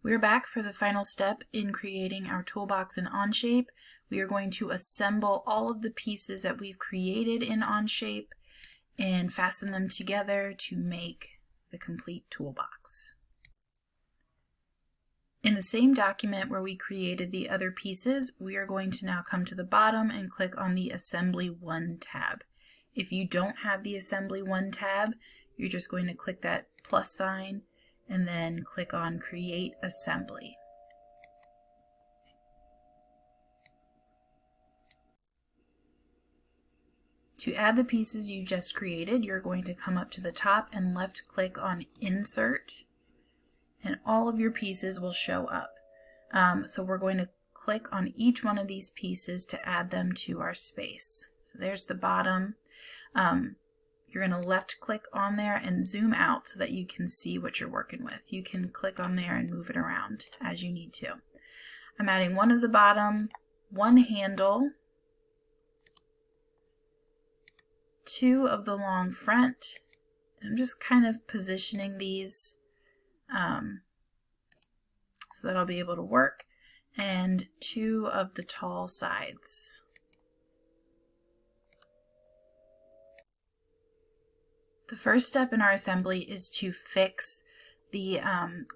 We're back for the final step in creating our toolbox in OnShape. We are going to assemble all of the pieces that we've created in OnShape and fasten them together to make the complete toolbox. In the same document where we created the other pieces, we are going to now come to the bottom and click on the Assembly 1 tab. If you don't have the Assembly 1 tab, you're just going to click that plus sign and then click on Create Assembly. To add the pieces you just created, you're going to come up to the top and left click on Insert, and all of your pieces will show up. So we're going to click on each one of these pieces to add them to our space. So there's the bottom. You're going to left click on there and zoom out so that you can see what you're working with. You can click on there and move it around as you need to. I'm adding one of the bottom, one handle, two of the long front. I'm just kind of positioning these so that I'll be able to work, and two of the tall sides. The first step in our assembly is to fix the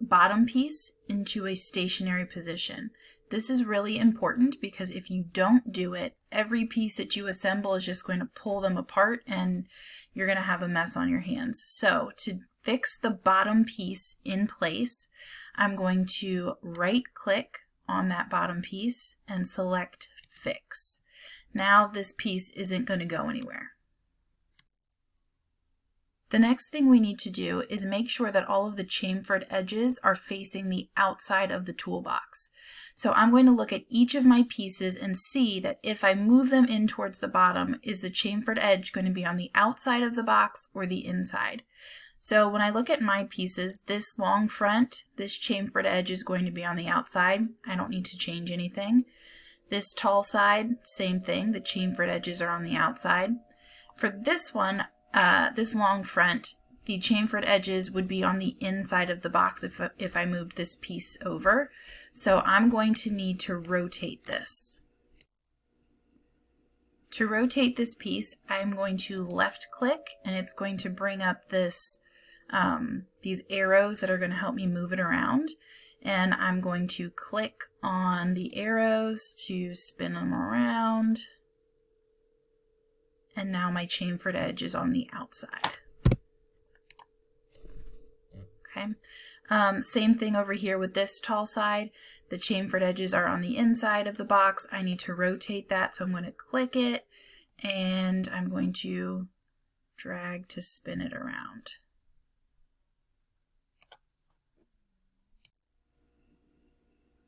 bottom piece into a stationary position. This is really important because if you don't do it, every piece that you assemble is just going to pull them apart and you're going to have a mess on your hands. So to fix the bottom piece in place, I'm going to right click on that bottom piece and select Fix. Now this piece isn't going to go anywhere. The next thing we need to do is make sure that all of the chamfered edges are facing the outside of the toolbox. So I'm going to look at each of my pieces and see that if I move them in towards the bottom, is the chamfered edge going to be on the outside of the box or the inside? So when I look at my pieces, this long front, this chamfered edge is going to be on the outside. I don't need to change anything. This tall side, same thing, the chamfered edges are on the outside. For this one, this long front, the chamfered edges would be on the inside of the box if I moved this piece over. So I'm going to need to rotate this. To rotate this piece, I'm going to left click and it's going to bring up this these arrows that are going to help me move it around. And I'm going to click on the arrows to spin them around. And now my chamfered edge is on the outside. Okay. Same thing over here with this tall side. The chamfered edges are on the inside of the box. I need to rotate that, so I'm going to click it and I'm going to drag to spin it around.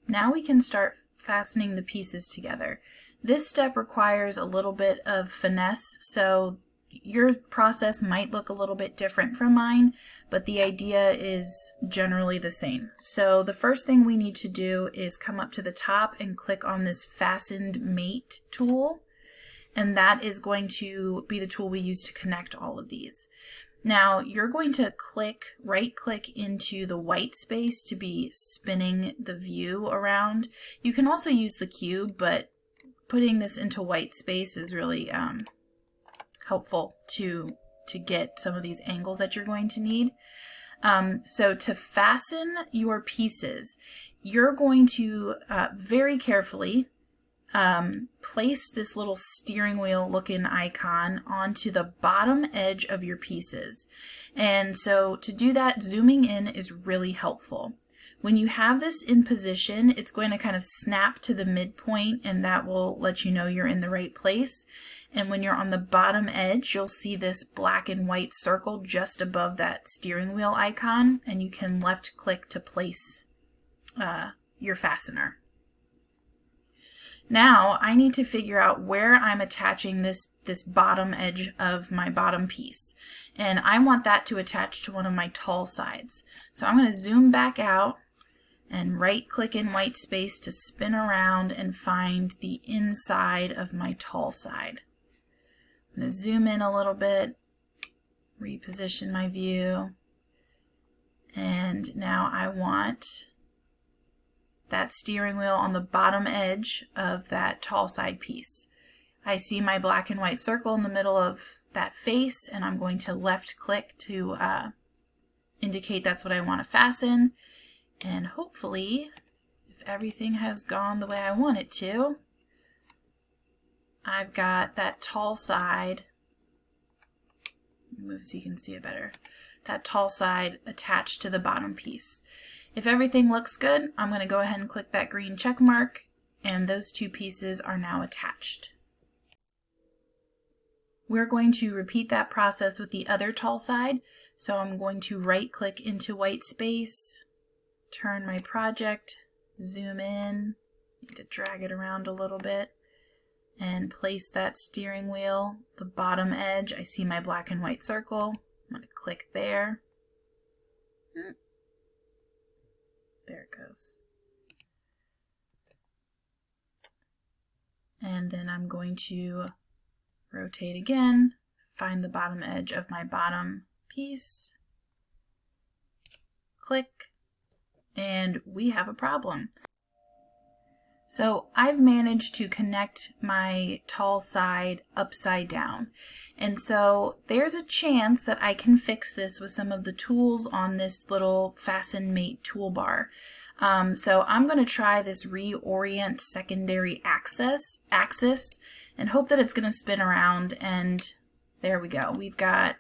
Now we can start fastening the pieces together. This step requires a little bit of finesse, so your process might look a little bit different from mine, but the idea is generally the same. So the first thing we need to do is come up to the top and click on this Fastened Mate tool, and that is going to be the tool we use to connect all of these. Now you're going to right click into the white space to be spinning the view around. You can also use the cube, but putting this into white space is really helpful to get some of these angles that you're going to need. So to fasten your pieces, you're going to very carefully place this little steering wheel looking icon onto the bottom edge of your pieces. And so to do that, zooming in is really helpful. When you have this in position, it's going to kind of snap to the midpoint and that will let you know you're in the right place. And when you're on the bottom edge, you'll see this black and white circle just above that steering wheel icon, and you can left click to place your fastener. Now I need to figure out where I'm attaching this bottom edge of my bottom piece. And I want that to attach to one of my tall sides. So I'm going to zoom back out and right click in white space to spin around and find the inside of my tall side. I'm going to zoom in a little bit, reposition my view, and now I want that steering wheel on the bottom edge of that tall side piece. I see my black and white circle in the middle of that face, and I'm going to left click to indicate that's what I want to fasten. And hopefully, if everything has gone the way I want it to, I've got that tall side, move so you can see it better, that tall side attached to the bottom piece. If everything looks good, I'm going to go ahead and click that green check mark, and those two pieces are now attached. We're going to repeat that process with the other tall side, so I'm going to right click into white space, turn my project, zoom in, need to drag it around a little bit, and place that steering wheel, the bottom edge. I see my black and white circle. I'm going to click there. There it goes. And then I'm going to rotate again, find the bottom edge of my bottom piece, click, and we have a problem. So I've managed to connect my tall side upside down. And so there's a chance that I can fix this with some of the tools on this little Fasten Mate toolbar. So I'm going to try this reorient secondary axis and hope that it's going to spin around, and there we go. We've got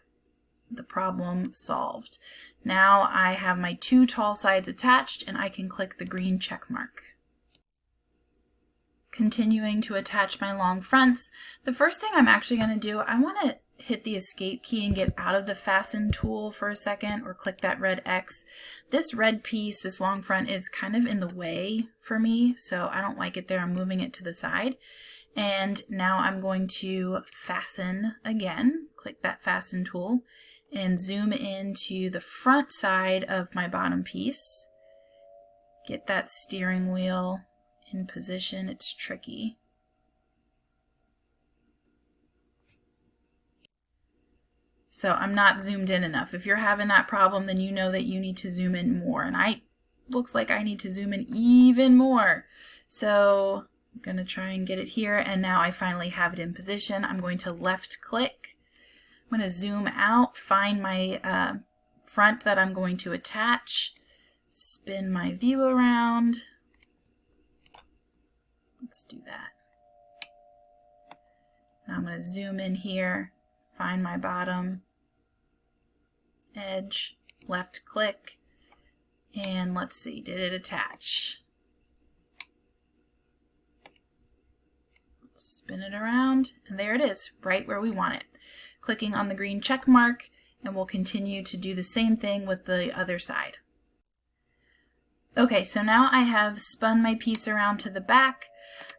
the problem solved. Now I have my two tall sides attached, and I can click the green check mark. Continuing to attach my long fronts, the first thing I'm actually going to do, I want to hit the escape key and get out of the fasten tool for a second, or click that red X. This red piece, this long front, is kind of in the way for me, so I don't like it there. I'm moving it to the side. And now I'm going to fasten again, click that fasten tool, and zoom into the front side of my bottom piece. Get that steering wheel in position. It's tricky. So I'm not zoomed in enough. If you're having that problem, then you know that you need to zoom in more. And looks like I need to zoom in even more. So I'm going to try and get it here, and now I finally have it in position. I'm going to left click. I'm going to zoom out, find my front that I'm going to attach, spin my view around. Let's do that. Now I'm going to zoom in here, find my bottom edge, left click, and let's see, did it attach? Let's spin it around, and there it is, right where we want it. Clicking on the green check mark, and we'll continue to do the same thing with the other side. Okay, so now I have spun my piece around to the back,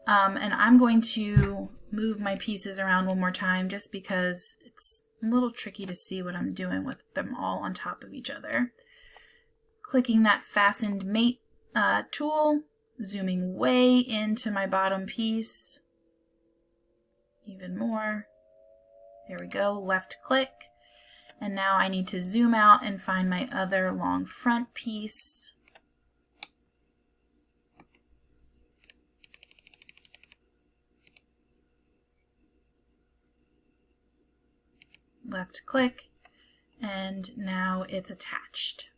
and I'm going to move my pieces around one more time just because it's a little tricky to see what I'm doing with them all on top of each other. Clicking that Fastened Mate tool, zooming way into my bottom piece, even more. There we go, left click. And now I need to zoom out and find my other long front piece. Left click, and now it's attached.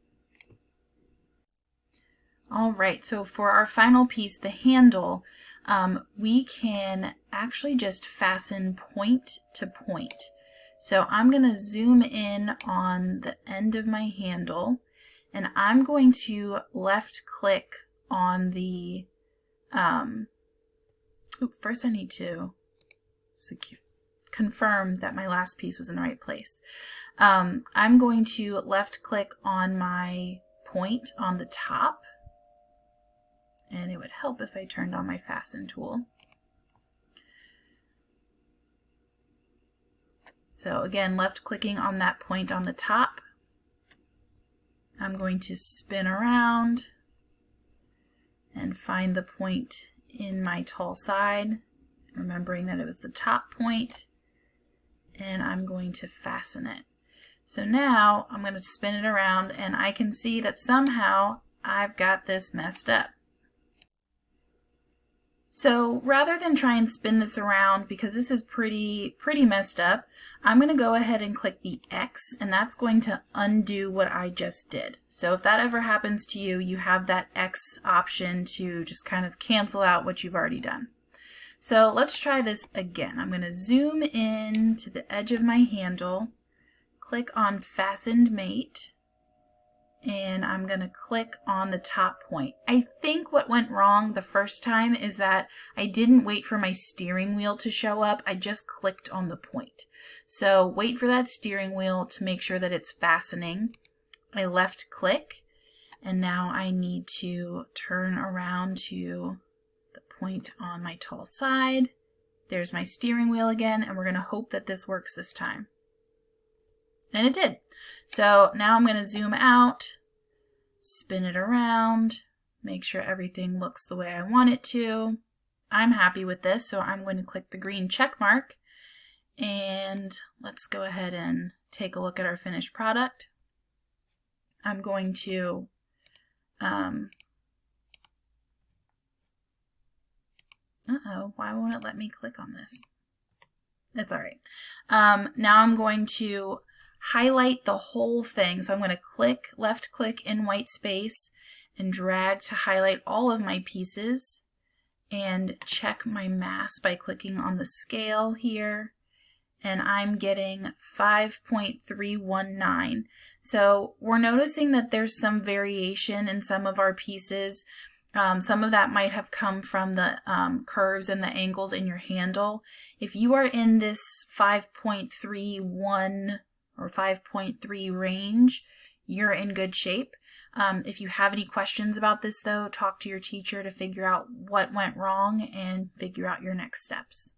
All right, so for our final piece, the handle, we can actually just fasten point to point. So I'm going to zoom in on the end of my handle, and I'm going to left click on the, first I need to confirm that my last piece was in the right place. I'm going to left click on my point on the top, and it would help if I turned on my fasten tool. So again, left clicking on that point on the top. I'm going to spin around and find the point in my tall side, remembering that it was the top point, and I'm going to fasten it. So now I'm going to spin it around, and I can see that somehow I've got this messed up. So rather than try and spin this around, because this is pretty messed up, I'm going to go ahead and click the X, and that's going to undo what I just did. So if that ever happens to you, you have that X option to just kind of cancel out what you've already done. So let's try this again. I'm going to zoom in to the edge of my handle, click on Fastened Mate, and I'm going to click on the top point. I think what went wrong the first time is that I didn't wait for my steering wheel to show up. I just clicked on the point. So wait for that steering wheel to make sure that it's fastening. I left click, and now I need to turn around to the point on my tall side. There's my steering wheel again, and we're going to hope that this works this time. And it did. So now I'm going to zoom out, spin it around, make sure everything looks the way I want it to. I'm happy with this, so I'm going to click the green check mark, and let's go ahead and take a look at our finished product. I'm going to why won't it let me click on this? That's all right. Now I'm going to highlight the whole thing. So I'm going to left click in white space and drag to highlight all of my pieces, and check my mass by clicking on the scale here. And I'm getting 5.319. So we're noticing that there's some variation in some of our pieces. Some of that might have come from the curves and the angles in your handle. If you are in this 5.31 or 5.3 range, you're in good shape. If you have any questions about this though, talk to your teacher to figure out what went wrong and figure out your next steps.